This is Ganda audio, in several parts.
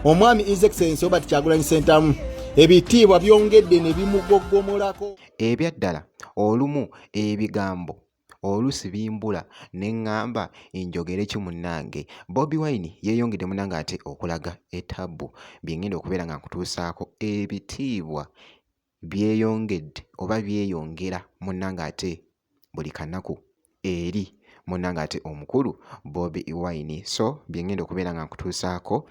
omwami His Excellency Robert Kyagulanyi Ssentamu ebitiibwa byongedde ne bimugoggomolako. Ebyaddala olumu ebigambo olusi bimbula neŋŋamba njogere ki munnange. Bobi Wine yeeyongedde munnange ate okulaga etabbu byengenda okubeera nga nkutuusaako. Ebitiibwa byeyongedde oba byeyongera munnange ate buli kanaku eri munnange ate omukulu Bobi Wine, so byengenda okubeera nga nkutuusaako.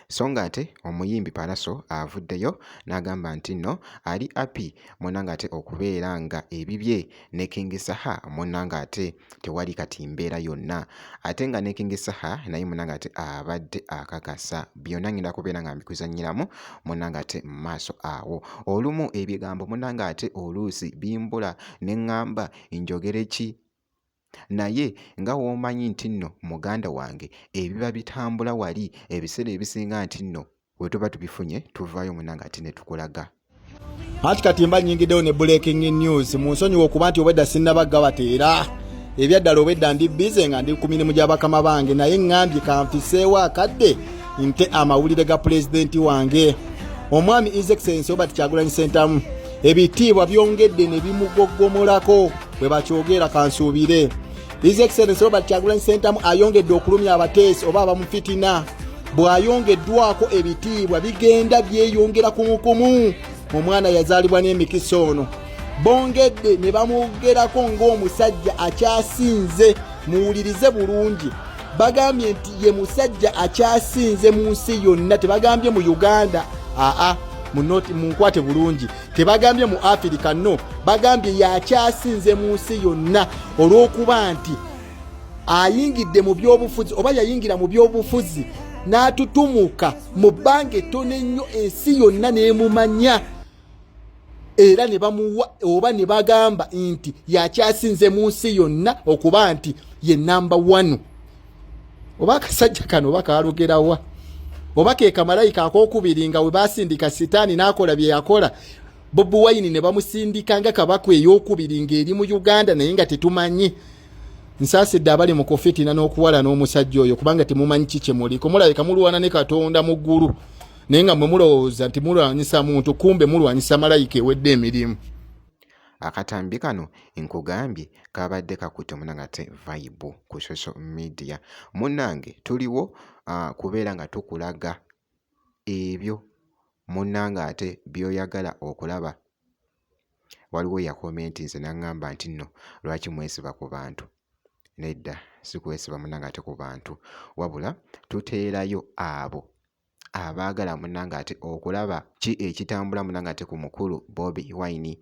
So nga ate omuyimbi Pallaso avuddeyo n'agamba nti nno ali happy munnange ate okubeera nga ebibye ne King Saha munnange ate tewali kati mbeera yonna, ate nga ne King Saha naye munnange ate abadde akakasa. Byonna ngenda kubeera nga mbikuzannyiramu munnange ate mu maaso awo. Olumu ebigambo munnange ate oluusi bimbula neŋŋamba njogere ki, naye nga w'omanyi nti nno muganda wange ebiba bitambula wali ebiseera ebisinga nti nno bwe tuba tubifunye tuvaayo munnange ate ne tukulaga. Ati kati mba nyingiddewo ne breaking news. Munsonyiwa okuba nti obwedda sinnabagga bateera ebyaddala, obwedda ndi bize nga ndi ku mirimu gy'abakama bange, naye ŋŋambye kanfiseewo akadde nte amawulire ga pulezidenti wange omwami His Excellency Robert Kyagulanyi Ssentamu ebitiibwa byongedde ne bimugoggomolako bwe bakyogera kansuubire. His Excellency Robert Kyagulanyi Ssentamu ayongedde okulumya abateesi oba abamufitina. Bw'ayongeddwako ebitiibwa bigenda byeyongera kumukumu. Omwana yazaalibwa n'emikisa ono bongedde ne bamwogerako ng'omusajja akyasinze. Muwulirize bulungi, bagambye nti ye musajja akyasinze mu nsi yonna, tebagambye mu Uganda, munkwate bulungi, tebagambye mu Africa, no, bagambye yakyasinze mu nsi yonna olw'okuba nti ayingidde mu byobufuzi oba yayingira mu byobufuzi n'atutumuka mu bbanga ettono ennyo, ensi yonna n'emumanya era ne bamuwa oba ne bagamba nti yakyasinze mu nsi yonna okuba nti ye number 1. Oba akasajja kano bakalugerawa oba ke kamalayika akokubiri nga we basindika sitaani n'akola bye yakola, Bobi Wine ne bamusindika nga kabaka ey'okubiri ng'eri mu Uganda naye nga tetumanyi. Nsaasidde abali mu kofitina n'okuwala n'omusajja oyo kubanga temumanyi kike muliko, mulabika mulwana ne Katonda mu ggulu naye nga mwe mulowooza nti mulwanyisa muntu, kumbe mulwanyisa malayika ewedde emirimu. Akatambi kano nkugambye kabadde kakutte munnange ate vibe ku social media. Munnange tuliwo kubeera nga tukulaga ebyo munnange ate by'oyagala okulaba. Waliwo yakomenti nze n'aŋŋamba nti nno lwaki mwesiba ku bantu. Nedda si kwesiba munnange ate ku bantu, wabula tuteerayo abo abaagala munnange ate okulaba ki ekitambula munnange ate ku mukulu Bobi Wine.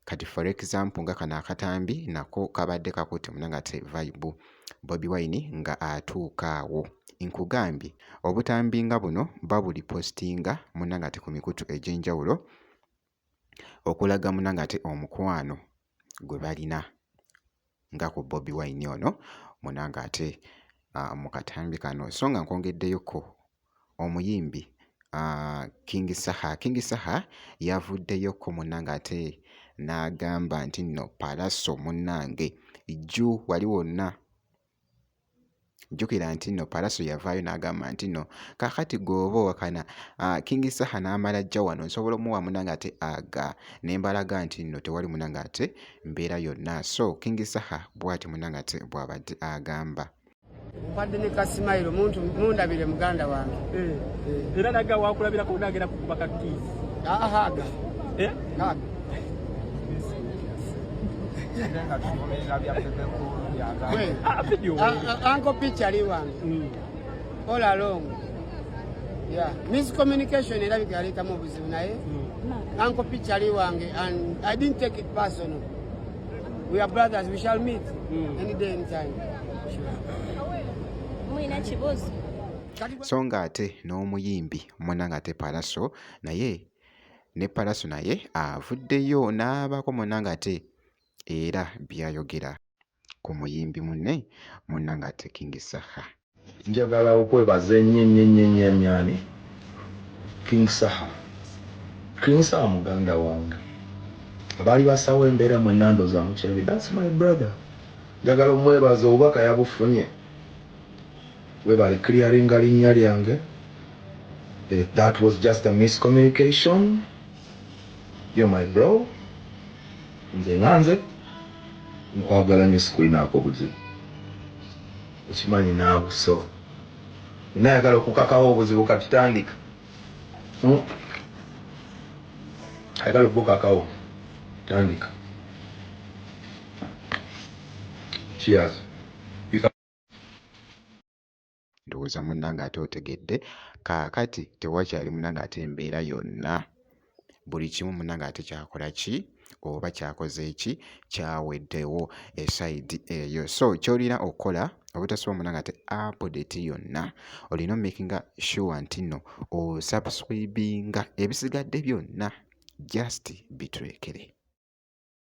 Kati for example nga kano akatambi nako kabadde kakutte munnange ate vibe. Bobi Wine nga atuuka awo, nkugambye obutambi nga buno babuli postinga munnange ate ku mikutu egy'enjawulo okulaga munnange ate omukwano gwe balina nga ku Bobi Wine ono munnange ate mu katambi kano. So nga nkwongeddeyoko omuyimbi King Saha. King Saha yavuddeyoko munnange ate n'agamba nti nno Pallaso munnange jju wali wonna. Jjukira nti nno Pallaso yavaayo n'agamba nti nno kakati gooba owakana King Saha n'amala ajja wano nsobola omuwa munnange ate aga nembalaga nti nno tewali munnange ate mbeera yonna. So King Saha bw'ati munnange ate bw'abadde agamba. Mpadde ne Kasimayiro muntu mundabire muganda wange. Era naga wakulabira ko nagera kukubaka kizi. Haga. Haga. Uncle picture liwange. All along. Yeah, miscommunication erabika aleta mu buzibu naye. Uncle picture liwange, and I didn't take it personal. We are brothers, we shall meet any day, anytime. So nga ate n'omuyimbi munnange ate Pallaso naye ne Pallaso naye avuddeyo n'abaako munnange ate era byayogera ku muyimbi munne munnange ate King Saha. Njagala okwebaza ennyo emyani King Saha. King Saha muganda wange. Baali basawo embeera mu nnando za Mukyebe. That's my brother. Njagala omwebaza obubaka yabufunye. Webale clearinga linnya lyange that was just a miscommunication. You're my bro. Nze nganze nkwagala nnyo sikulinako buzibu. Okimanyi naabuso. Nayagala okukakawo obuzibu katutandika. Ayagala okukakawo. Tandika. Cheers. Ndowooza munnange ate otegedde kaakati tewakyali munnange ate embeera yonna buli kimu munnange ate kyakola ki oba kyakoze ki kyaweddewo esayidi eyo. So kyolina okukola obutasoba munnange ate update yonna olina omakinga sure nti nno osubscribinga ebisigadde byonna just bitulekere.